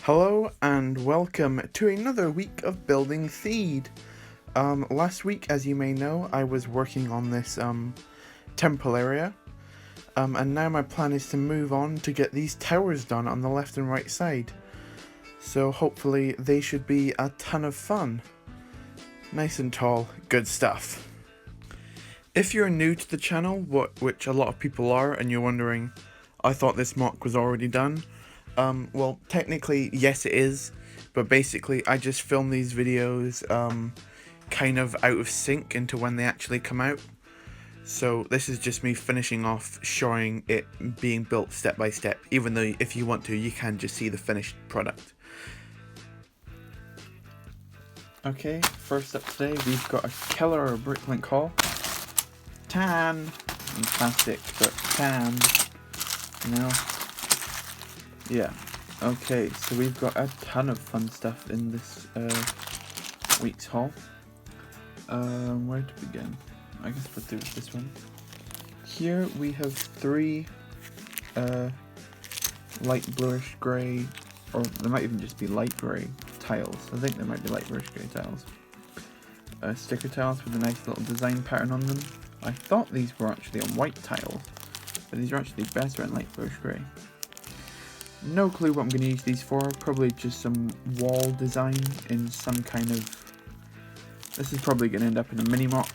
Hello and welcome to another week of building Theed. Last week, as you may know, I was working on this temple area, and now my plan is to move on to get these towers done on the left and right side. So hopefully they should be a ton of fun. Nice and tall, good stuff. If you're new to the channel, which a lot of people are, and you're wondering, I thought this mock was already done. Well, technically, yes it is, but basically I just film these videos, kind of out of sync into when they actually come out. So this is just me finishing off showing it being built step by step, even though if you want to, you can just see the finished product. Okay, first up today, we've got a killer bricklink hall. Tan! And plastic, but tan. You know? Yeah, okay, so we've got a ton of fun stuff in this week's haul. Where to begin? I guess we'll do this one. Here we have three light bluish grey, or they might even just be light grey tiles. I think they might be light bluish grey tiles. Sticker tiles with a nice little design pattern on them. I thought these were actually on white tiles, but these are actually better in light bluish grey. No clue what I'm going to use these for, probably just some wall design in some kind of... This is probably going to end up in a mini mock.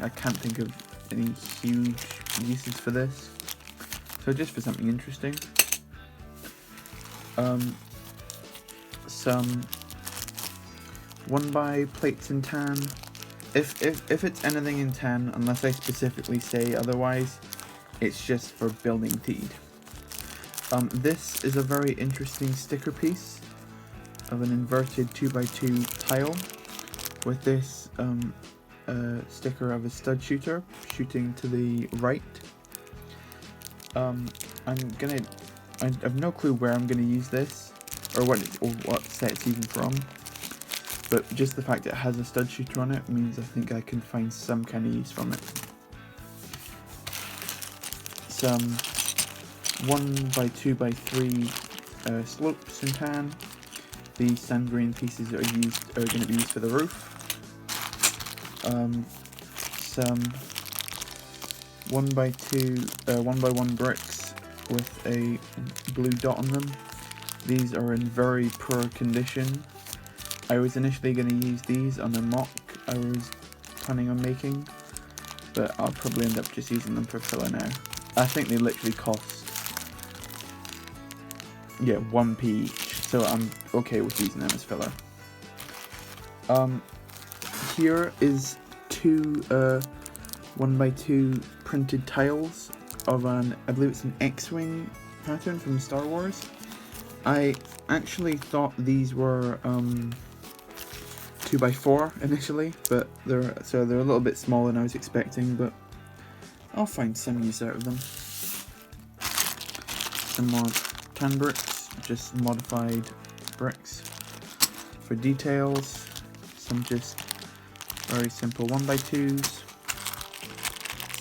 I can't think of any huge uses for this. So just for something interesting. Some 1x plates in tan. If it's anything in tan, unless I specifically say otherwise, it's just for building Theed. This is a very interesting sticker piece of an inverted 2x2 tile with this sticker of a stud shooter shooting to the right. I have no clue where I'm gonna use this or what set it's even from, but just the fact that it has a stud shooter on it means I think I can find some kind of use from it. Some 1x2x3 slopes in tan. The sand grain pieces are going to be used for the roof. Some 1x1 bricks with a blue dot on them. These are in very poor condition. I was initially going to use these on a mock I was planning on making, but I'll probably end up just using them for filler now. I think they literally cost 1p each, so I'm okay with using them as filler. Here is two 1x2 printed tiles of I believe it's an X-Wing pattern from Star Wars. I actually thought these were 2x4 initially, but they're a little bit smaller than I was expecting, but I'll find some use out of them. Some more tan bricks, just modified bricks for details. Some just very simple 1x2s.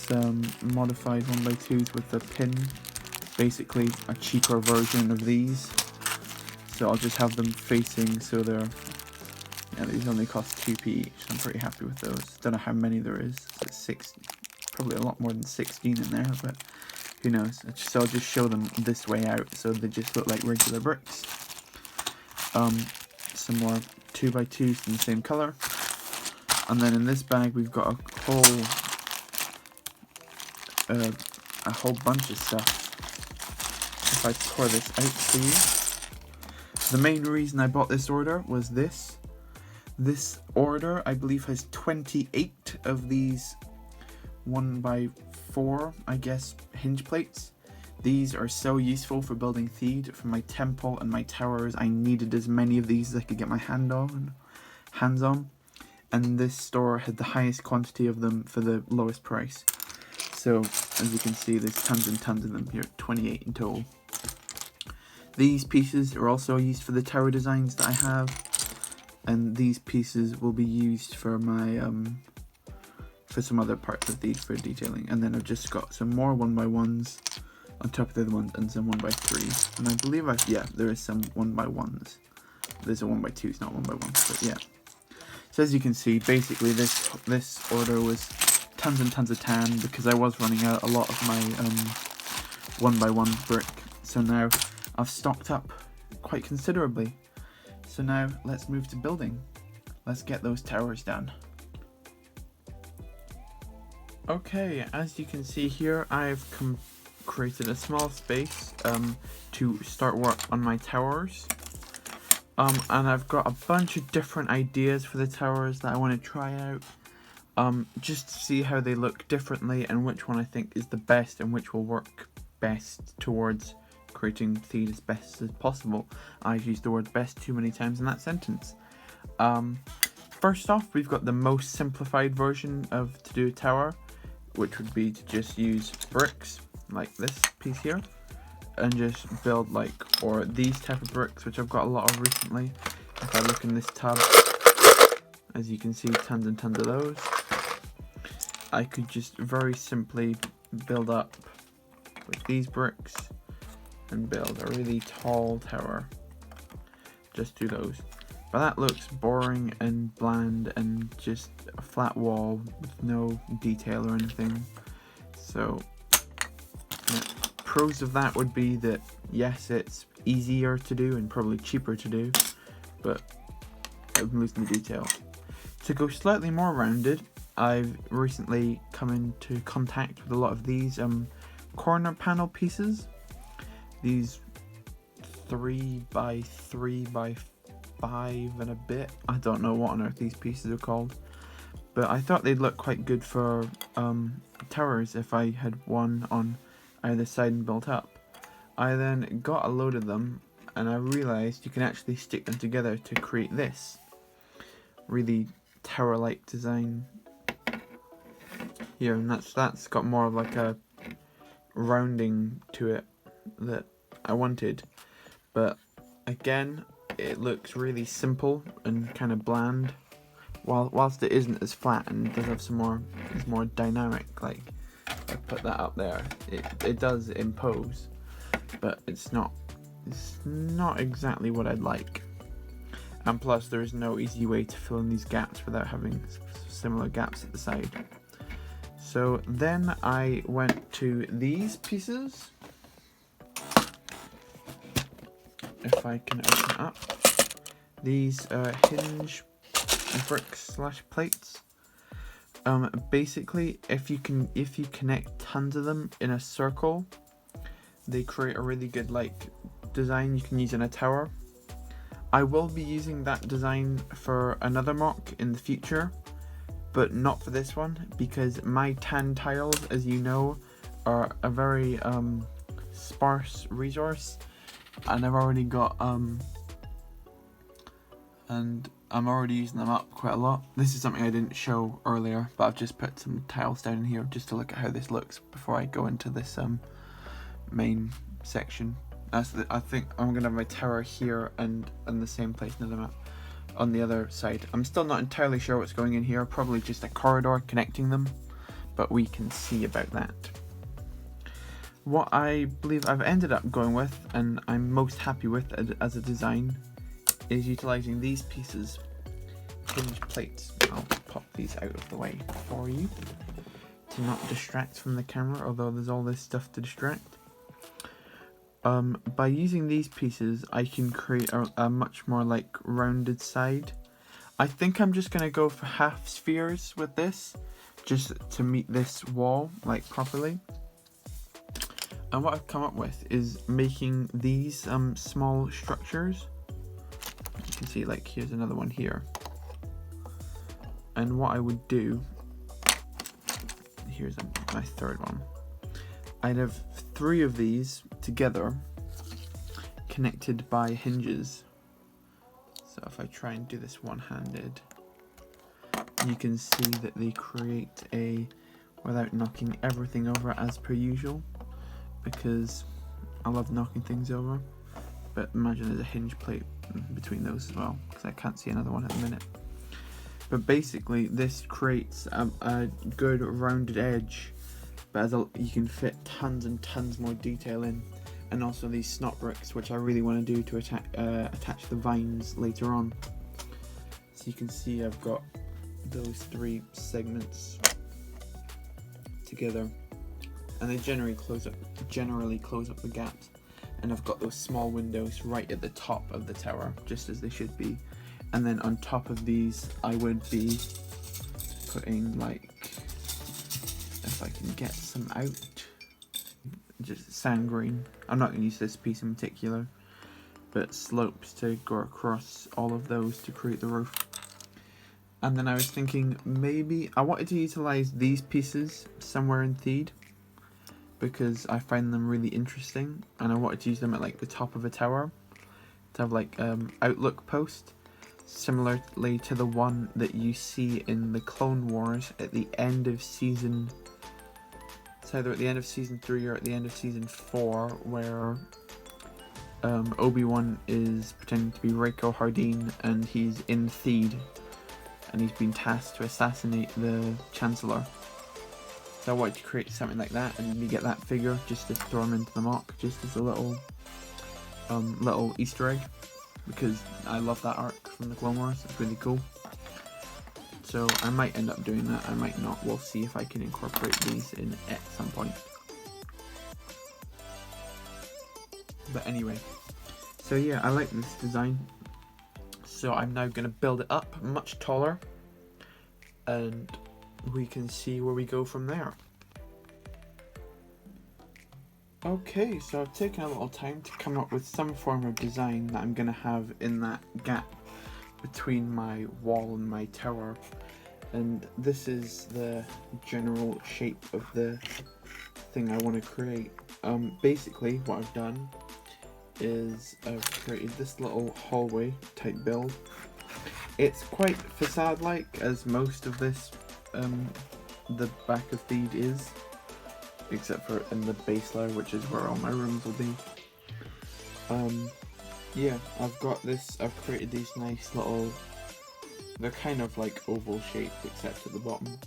Some modified 1x2s with a pin, basically a cheaper version of these. So I'll just have them facing so they're, these only cost 2p each, so I'm pretty happy with those. Don't know how many there is, it's 6, probably a lot more than 16 in there, but who knows. So I'll just show them this way out, so they just look like regular bricks. Some more 2x2s in the same colour. And then in this bag we've got a whole bunch of stuff. If I pour this out for you. The main reason I bought this order was this. This order, I believe, has 28 of these 1x4, I guess, hinge plates. These are so useful for building Theed. For my temple and my towers, I needed as many of these as I could get my hands on. And this store had the highest quantity of them for the lowest price. So, as you can see, there's tons and tons of them here, 28 in total. These pieces are also used for the tower designs that I have, and these pieces will be used for my for some other parts of these for detailing. And then I've just got some more 1x1s on top of the other ones, and some 1x3s. And I believe there is some 1x1s. There's a 1x2s, not 1x1s, but yeah. So as you can see, basically this order was tons and tons of tan because I was running out a lot of my 1x1 brick. So now I've stocked up quite considerably. So now let's move to building. Let's get those towers done. Okay, as you can see here, I've created a small space to start work on my towers. And I've got a bunch of different ideas for the towers that I want to try out. Just to see how they look differently and which one I think is the best and which will work best towards creating Theed as best as possible. I've used the word best too many times in that sentence. First off, we've got the most simplified version of to do a tower, which would be to just use bricks like this piece here and just build or these type of bricks, which I've got a lot of recently. If I look in this tab, as you can see, tons and tons of those. I could just very simply build up with these bricks and build a really tall tower. Just do those. But that looks boring and bland and just a flat wall with no detail or anything. So the pros of that would be that yes, it's easier to do and probably cheaper to do, but I'm losing the detail. To go slightly more rounded, I've recently come into contact with a lot of these corner panel pieces. These 3x3x5 and a bit. I don't know what on earth these pieces are called, but I thought they'd look quite good for towers if I had one on either side and built up. I then got a load of them and I realized you can actually stick them together to create this really tower-like design here, and that's got more of like a rounding to it that I wanted. But again, it looks really simple and kind of bland, whilst it isn't as flat and does have some more, is more dynamic. Like I put that up there, it does impose, but it's not exactly what I'd like. And plus there is no easy way to fill in these gaps without having similar gaps at the side. So then I went to these pieces. If I can open up these hinge bricks / plates. Basically, if you connect tons of them in a circle, they create a really good design you can use in a tower. I will be using that design for another mock in the future, but not for this one, because my tan tiles, as you know, are a very sparse resource, and I've already got and I'm already using them up quite a lot. This is something I didn't show earlier, but I've just put some tiles down in here just to look at how this looks before I go into this main section. I think I'm gonna have my tower here and in the same place in the map on the other side. I'm still not entirely sure what's going in here, probably just a corridor connecting them, but we can see about that. What I believe I've ended up going with, and I'm most happy with as a design, is utilizing these pieces, hinge plates. I'll pop these out of the way for you to not distract from the camera, although there's all this stuff to distract. By using these pieces, I can create a much more rounded side. I think I'm just gonna go for half spheres with this, just to meet this wall properly. And what I've come up with is making these small structures. You can see here's another one here. And what I would do, here's my third one. I'd have 3 of these together, connected by hinges. So if I try and do this one-handed, you can see that they create without knocking everything over as per usual, because I love knocking things over. But imagine there's a hinge plate between those as well, because I can't see another one at the minute. But basically this creates a good rounded edge but you can fit tons and tons more detail in. And also these snot bricks, which I really want to do to attach the vines later on. So you can see I've got those 3 segments together, and they generally close up the gaps. And I've got those small windows right at the top of the tower, just as they should be. And then on top of these, I would be putting, like, if I can get some out, just sand green. I'm not going to use this piece in particular, but slopes to go across all of those to create the roof. And then I was thinking maybe I wanted to utilize these pieces somewhere in Theed, because I find them really interesting, and I wanted to use them at like the top of a tower to have like outlook post, similarly to the one that you see in the Clone Wars at the end of season. It's either at the end of season 3 or at the end of season 4, where Obi-Wan is pretending to be Rako Hardeen, and he's in Theed, and he's been tasked to assassinate the Chancellor. So I wanted to create something like that, and you get that figure just to throw him into the mock, just as a little Easter egg, because I love that arc from the Clone Wars. It's really cool. So I might end up doing that, I might not. We'll see if I can incorporate these in at some point. But anyway, so yeah, I like this design. So I'm now going to build it up much taller, and we can see where we go from there. Okay, so I've taken a little time to come up with some form of design that I'm going to have in that gap between my wall and my tower, and this is the general shape of the thing I want to create. Basically what I've done is I've created this little hallway type build. It's quite facade like, as most of this the back of Theed is, except for in the base layer, which is where all my rooms will be. Yeah, I've created these nice little, they're kind of like oval shaped except at the bottom,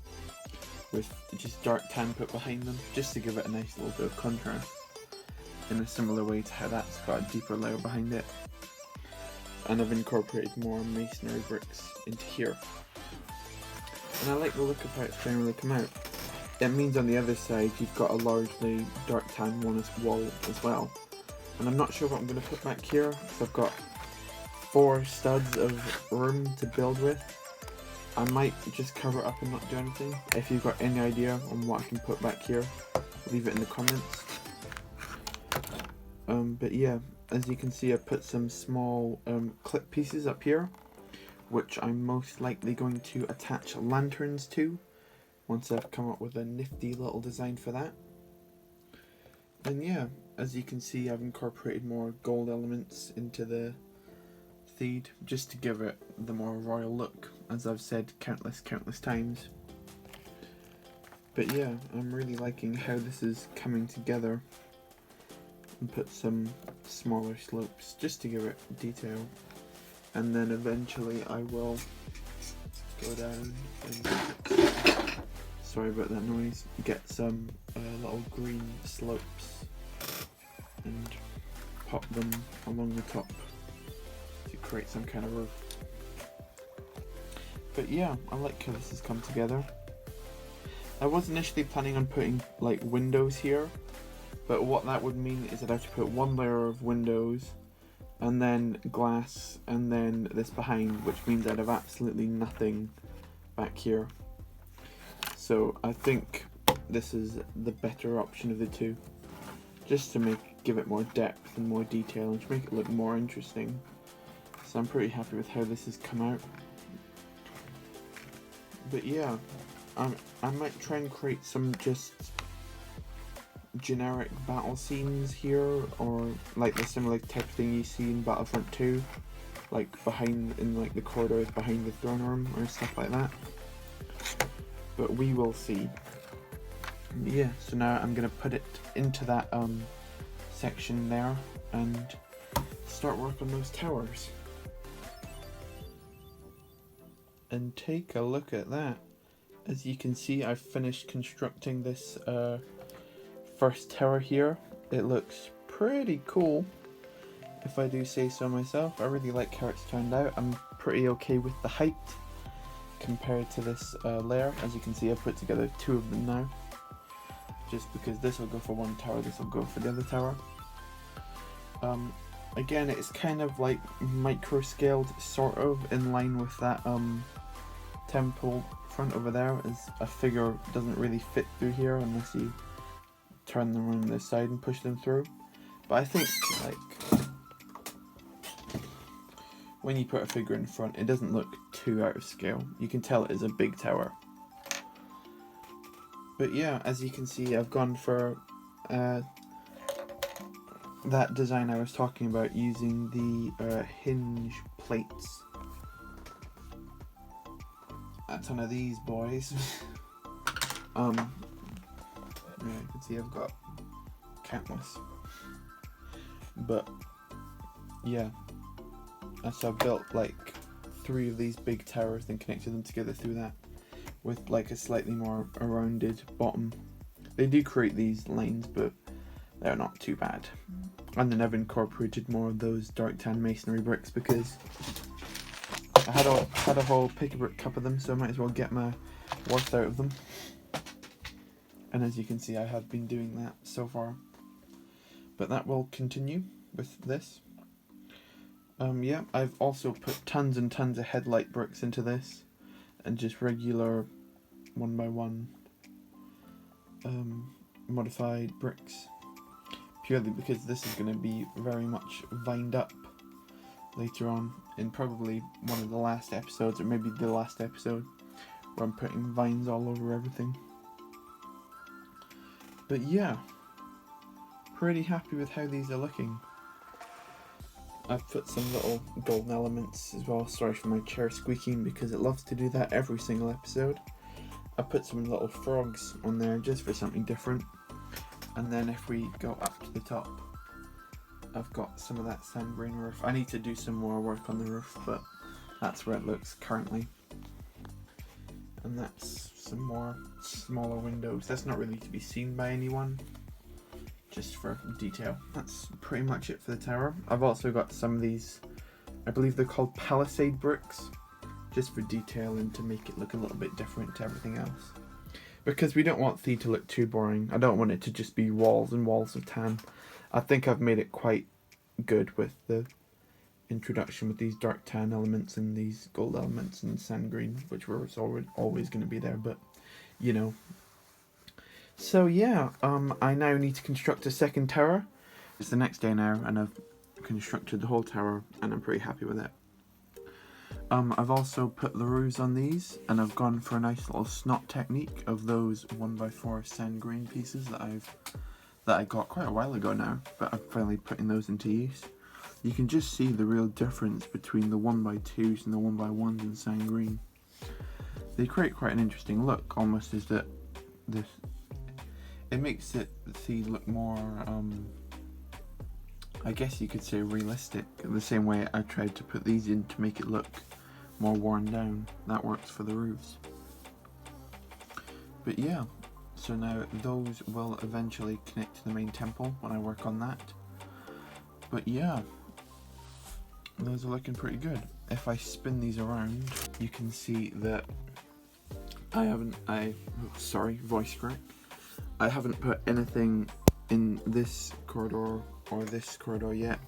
with just dark tan put behind them, just to give it a nice little bit of contrast, in a similar way to how that's got a deeper layer behind it. And I've incorporated more masonry bricks into here. And I like the look of how it's generally come out. It means on the other side you've got a largely dark tan wall as well. And I'm not sure what I'm going to put back here, so I've got 4 studs of room to build with. I might just cover it up and not do anything. If you've got any idea on what I can put back here, leave it in the comments. But yeah, as you can see, I put some small clip pieces up here, which I'm most likely going to attach lanterns to, once I've come up with a nifty little design for that. And yeah, as you can see, I've incorporated more gold elements into the Theed, just to give it the more royal look, as I've said countless times. But yeah, I'm really liking how this is coming together, and put some smaller slopes just to give it detail. And then eventually I will go down and, sorry about that noise, get some little green slopes and pop them along the top to create some kind of roof. But yeah, I like how this has come together. I was initially planning on putting like windows here, but what that would mean is I'd have to put 1 layer of windows and then glass and then this behind, which means I'd have absolutely nothing back here. So I think this is the better option of the two, just to give it more depth and more detail and to make it look more interesting. So I'm pretty happy with how this has come out. But yeah, I might try and create some just generic battle scenes here, or like the similar type of thing you see in Battlefront 2, like in like the corridors behind the throne room or stuff like that. But we will see. Yeah, so now I'm gonna put it into that section there and start work on those towers. And take a look at that. As you can see, I've finished constructing this first tower here. It looks pretty cool, if I do say so myself. I really like how it's turned out. I'm pretty okay with the height compared to this layer. As you can see, I've put together 2 of them now, just because this will go for one tower, this will go for the other tower. Again, it's kind of like micro scaled, sort of in line with that temple front over there, as a figure doesn't really fit through here unless you turn them on this side and push them through. But I think, like, when you put a figure in front, it doesn't look too out of scale. You can tell it is a big tower. But yeah, as you can see, I've gone for that design I was talking about, using the hinge plates. A ton of these boys. Yeah, you can see I've got countless. But yeah, so I built like 3 of these big towers, then connected them together through that, with like a slightly more rounded bottom. They do create these lines, but they're not too bad. And then I've incorporated more of those dark tan masonry bricks because I had a whole pick-a-brick cup of them, so I might as well get my worth out of them. And as you can see, I have been doing that so far. But that will continue with this. Yeah, I've also put tons and tons of headlight bricks into this, and just regular 1x1 modified bricks, purely because this is going to be very much vined up later on, in probably one of the last episodes, or maybe the last episode, where I'm putting vines all over everything. But yeah, pretty happy with how these are looking. I've put some little golden elements as well. Sorry for my chair squeaking, because it loves to do that every single episode. I put some little frogs on there just for something different. And then if we go up to the top, I've got some of that sand grain roof. I need to do some more work on the roof, but that's where it looks currently. And that's some more smaller windows. That's not really to be seen by anyone, just for detail. That's pretty much it for the tower. I've also got some of these, I believe they're called palisade bricks, just for detail and to make it look a little bit different to everything else. Because we don't want Theed to look too boring. I don't want it to just be walls and walls of tan. I think I've made it quite good with the introduction with these dark tan elements and these gold elements and sand green, which were always going to be there, but you know. So yeah, I now need to construct a second tower. It's the next day now, and I've constructed the whole tower, and I'm pretty happy with it. I've also put the roofs on these, and I've gone for a nice little snot technique of those 1x4 sand grain pieces that I got quite a while ago now, but I'm finally putting those into use. You can just see the real difference between the 1x2s and the 1x1s in sand green. They create quite an interesting look, almost as that this. It makes it look more, I guess you could say realistic, the same way I tried to put these in to make it look more worn down. That works for the roofs. But yeah, so now those will eventually connect to the main temple when I work on that. But yeah, those are looking pretty good. If I spin these around, you can see that voice crack. I haven't put anything in this corridor or this corridor yet,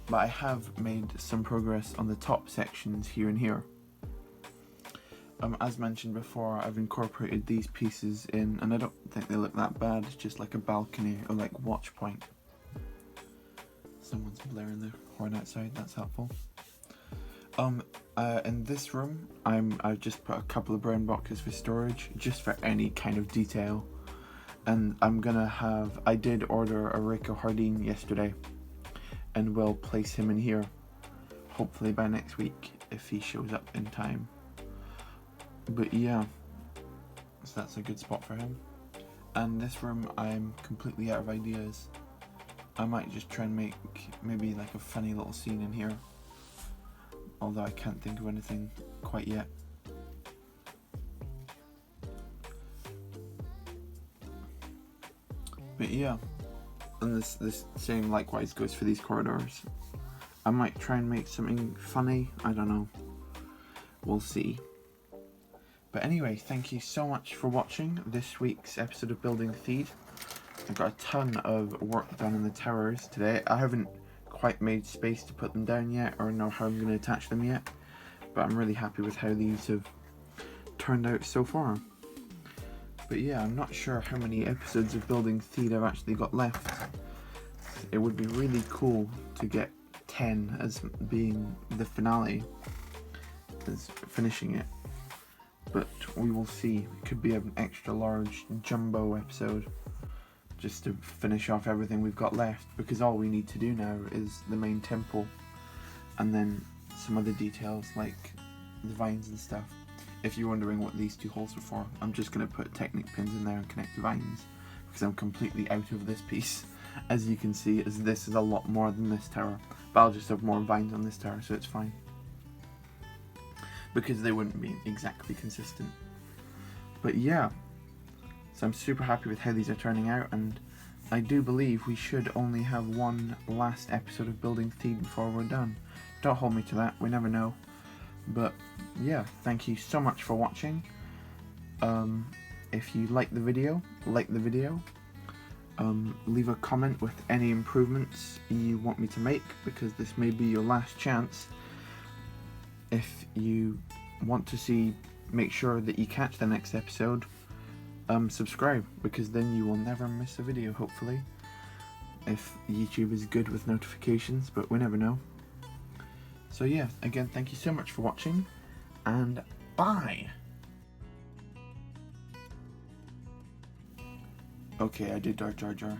but I have made some progress on the top sections here and here. As mentioned before, I've incorporated these pieces in, and I don't think they look that bad. It's just like a balcony or like watch point. Someone's blaring their horn outside, that's helpful. In this room, I've just put a couple of brown boxes for storage, just for any kind of detail. And I did order a Rico Hardin yesterday, and will place him in here, hopefully by next week, if he shows up in time. But yeah, so that's a good spot for him. And this room, I'm completely out of ideas. I might just try and make maybe like a funny little scene in here, although I can't think of anything quite yet. But yeah, and this same likewise goes for these corridors. I might try and make something funny, I don't know. We'll see. But anyway, thank you so much for watching this week's episode of Building Theed. I got a ton of work done in the towers today. I haven't quite made space to put them down yet, or know how I'm going to attach them yet. But I'm really happy with how these have turned out so far. But yeah, I'm not sure how many episodes of Building Theed I've actually got left. It would be really cool to get 10 as being the finale, as finishing it. But we will see. It could be an extra large jumbo episode just to finish off everything we've got left, because all we need to do now is the main temple and then some other details like the vines and stuff. If you're wondering what these two holes are for, I'm just going to put Technic pins in there and connect the vines, because I'm completely out of this piece. As you can see, this is a lot more than this tower, but I'll just have more vines on this tower, so it's fine. Because they wouldn't be exactly consistent. But yeah, so I'm super happy with how these are turning out, and I do believe we should only have one last episode of Building Theed before we're done. Don't hold me to that, we never know. But yeah, thank you so much for watching. If you like the video, leave a comment with any improvements you want me to make, because this may be your last chance. If you want to make sure that you catch the next episode, subscribe, because then you will never miss a video, hopefully. If YouTube is good with notifications, but we never know. So yeah, again, thank you so much for watching, and bye! Okay, I did Jar Jar.